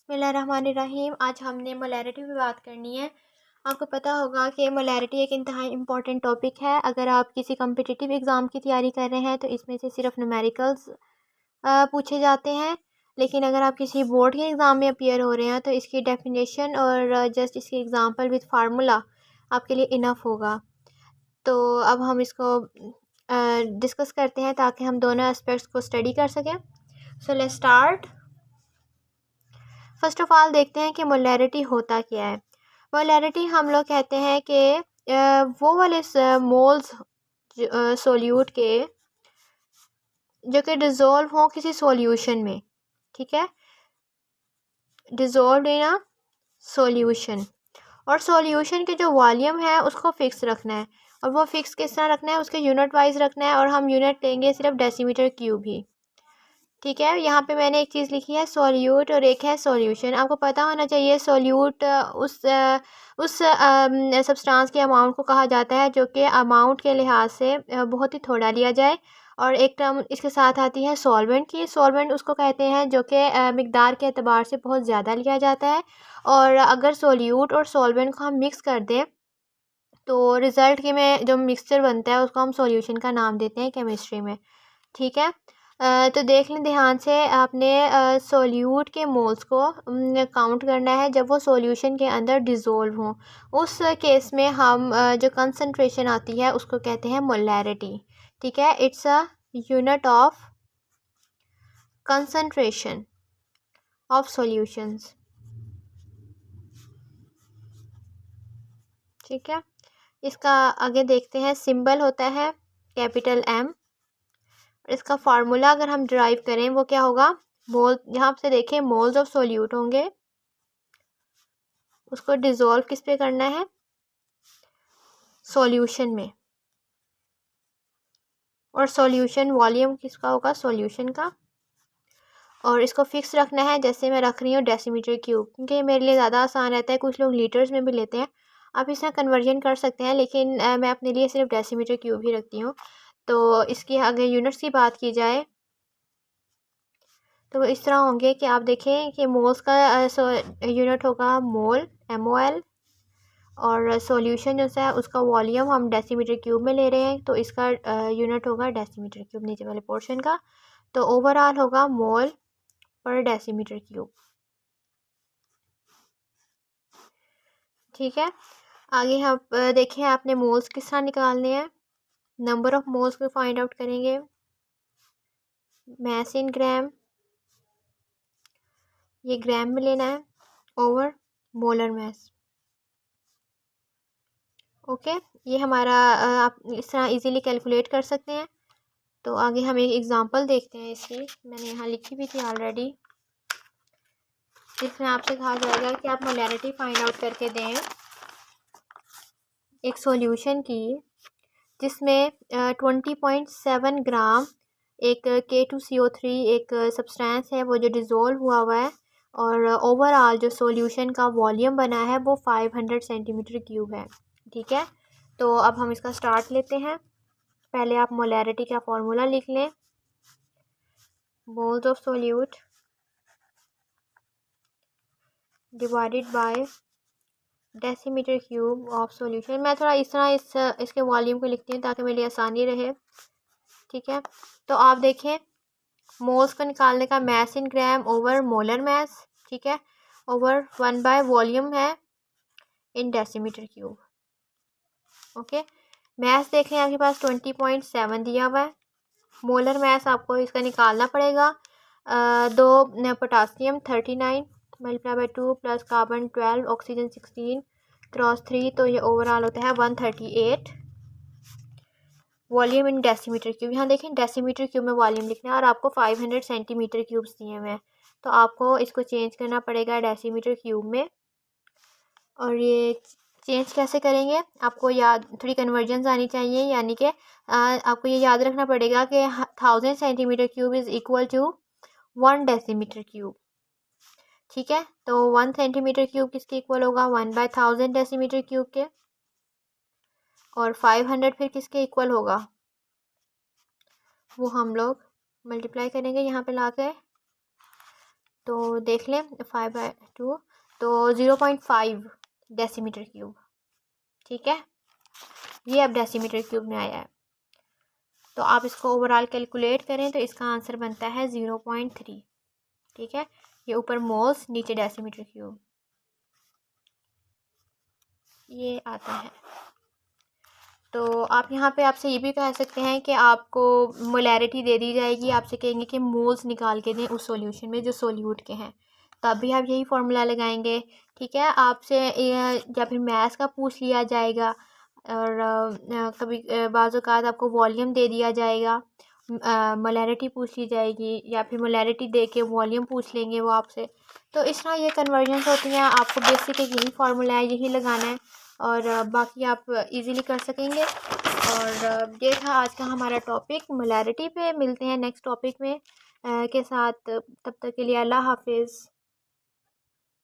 बिस्मिल्लाहिर्रहमानिर्रहीम। आज हमने मोलैरिटी पे बात करनी है। आपको पता होगा कि मोलैरिटी एक इंतहाई इम्पॉर्टेंट टॉपिक है। अगर आप किसी कम्पिटिटिव एग्ज़ाम की तैयारी कर रहे हैं तो इसमें से सिर्फ न्यूमेरिकल्स पूछे जाते हैं। लेकिन अगर आप किसी बोर्ड के एग्ज़ाम में अपीयर हो रहे हैं तो इसकी डेफिनेशन और जस्ट इसकी एग्ज़ाम्पल विद फार्मूला आपके लिए इनफ होगा। तो अब हम इसको डिस्कस करते हैं ताकि हम दोनों एस्पेक्ट्स को स्टडी कर सकें। So let's start. First of all देखते हैं कि मोलैरिटी होता क्या है। मोलैरिटी हम लोग कहते हैं कि वो वाले मोल्स सोल्यूट के जो कि डिज़ोल्व हों किसी सॉल्यूशन में, ठीक है, डिज़ोल्व इन अ सॉल्यूशन। और सॉल्यूशन के जो वॉल्यूम है उसको फिक्स रखना है, और वो फिक्स किस तरह रखना है, उसके यूनिट वाइज रखना है। और हम यूनिट लेंगे सिर्फ डेसीमीटर क्यूब ही, ठीक है। यहाँ पे मैंने एक चीज़ लिखी है सॉल्यूट और एक है सॉल्यूशन। आपको पता होना चाहिए सॉल्यूट उस सब्सटेंस के अमाउंट को कहा जाता है जो कि अमाउंट के लिहाज से बहुत ही थोड़ा लिया जाए। और एक टर्म इसके साथ आती है सॉल्वेंट की। सॉल्वेंट उसको कहते हैं जो कि मिकदार के अतबार से बहुत ज़्यादा लिया जाता है। और अगर सॉल्यूट और सॉल्वेंट को हम मिक्स कर दें तो रिज़ल्ट के में जो मिक्सचर बनता है उसको हम सॉल्यूशन का नाम देते हैं केमिस्ट्री में, ठीक है। तो देख लें ध्यान से, आपने सोल्यूट के मोल्स को काउंट करना है जब वो सॉल्यूशन के अंदर डिज़ोल्व हों। उस केस में हम जो कंसंट्रेशन आती है उसको कहते हैं मोलैरिटी, ठीक है। It's a unit of concentration of solutions, ठीक है। इसका आगे देखते हैं, सिंबल होता है कैपिटल एम। इसका फार्मूला अगर हम ड्राइव करें वो क्या होगा, मोल, यहाँ से देखें मोल्स ऑफ सोल्यूट होंगे, उसको डिज़ोल्व किस पे करना है, सॉल्यूशन में। और सॉल्यूशन वॉल्यूम किसका होगा, सॉल्यूशन का। और इसको फिक्स रखना है, जैसे मैं रख रही हूँ डेसीमीटर क्यूब, क्योंकि मेरे लिए ज़्यादा आसान रहता है। कुछ लोग लीटर्स में भी लेते हैं, आप इसमें कन्वर्जन कर सकते हैं, लेकिन मैं अपने लिए सिर्फ डेसीमीटर क्यूब ही रखती हूँ। तो इसकी अगर यूनिट्स की बात की जाए तो इस तरह होंगे कि आप देखें कि मोल्स का यूनिट होगा मोल, MOL। और सॉल्यूशन जो है उसका वॉल्यूम हम डेसीमीटर क्यूब में ले रहे हैं, तो इसका यूनिट होगा डेसीमीटर क्यूब नीचे वाले पोर्शन का। तो ओवरऑल होगा मोल पर डेसीमीटर क्यूब, ठीक है। आगे हम देखें, आपने मोल्स किस तरह निकालने हैं। नंबर ऑफ मोल्स को फाइंड आउट करेंगे, मैस इन ग्राम, ये ग्राम में लेना है, ओवर मोलर मैस, ओके। ये हमारा आप इस तरह इजीली कैलकुलेट कर सकते हैं। तो आगे हम एक एग्जांपल देखते हैं इसकी, मैंने यहाँ लिखी भी थी ऑलरेडी, जिसमें आपसे कहा जाएगा कि आप मोलैरिटी फाइंड आउट करके दें एक सॉल्यूशन की जिसमें 20.7 ग्राम एक K2CO3 एक सब्सटेंस है वो जो डिज़ोल्व हुआ है। और ओवरऑल जो सॉल्यूशन का वॉल्यूम बना है वो 500 सेंटीमीटर क्यूब है, ठीक है। तो अब हम इसका स्टार्ट लेते हैं। पहले आप मोलैरिटी का फॉर्मूला लिख लें, moles of solute divided by decimetre cube of solution. मैं थोड़ा इस तरह इसके वॉल्यूम को लिखती हूँ ताकि मेरे लिए आसानी रहे, ठीक है। तो आप देखें मोल्स को निकालने का मैस इन ग्राम ओवर मोलर मैस, ठीक है, ओवर 1/वॉल्यूम है इन डेसीमीटर क्यूब, ओके। मैस देखें आपके पास 20.7 दिया हुआ है। मोलर मैस आपको इसका निकालना पड़ेगा, 2 potassium 39 multiply by 2 plus carbon 12 oxygen 16 cross 3, तो ये ओवरऑल होता है 138 वॉल्यूम इन डेसीमीटर क्यूब। यहाँ देखें डेसीमीटर क्यूब में वॉल्यूम लिखना है और आपको 500 सेंटीमीटर क्यूब्स दिए हुए हैं, तो आपको इसको चेंज करना पड़ेगा डेसीमीटर क्यूब में। और ये चेंज कैसे करेंगे, आपको याद थोड़ी कन्वर्जन्स आनी चाहिए, यानी कि आपको ये याद रखना पड़ेगा कि 1000 centimetre cube is equal to 1 decimetre cube, ठीक है। तो 1 सेंटीमीटर क्यूब किसके इक्वल होगा, 1/1000 डेसीमीटर क्यूब के। और 500 फिर किसके इक्वल होगा, वो हम लोग मल्टीप्लाई करेंगे यहाँ पे ला के तो देख लें 5/2 तो 0.5 डेसीमीटर क्यूब। ठीक है, ये अब डेसीमीटर क्यूब में आया है। तो आप इसको ओवरऑल कैलकुलेट करें तो इसका आंसर बनता है 0.3। ठीक है, ये ऊपर मोल्स नीचे डेसीमीटर क्यूब, ये आता है। तो आप यहाँ पे आपसे ये भी कह सकते हैं कि आपको मोलैरिटी दे दी जाएगी, आपसे कहेंगे कि मोल्स निकाल के दें उस सॉल्यूशन में जो सोल्यूट के हैं, तब भी आप यही फार्मूला लगाएंगे। ठीक है, आपसे या फिर मैथ्स का पूछ लिया जाएगा, और कभी बाज़ औक़ात आपको वॉल्यूम दे दिया जाएगा, मोलैरिटी पूछ ली जाएगी, या फिर मोलैरिटी दे के वॉल्यूम पूछ लेंगे वो आपसे। तो इस तरह ये कन्वर्जन्स होती हैं। आपको बेसिक एक यही फार्मूला है, यही लगाना है, और बाकी आप इजीली कर सकेंगे। और ये था आज का हमारा टॉपिक मोलैरिटी पे। मिलते हैं नेक्स्ट टॉपिक में के साथ, तब तक के लिए अल्लाह हाफिज़।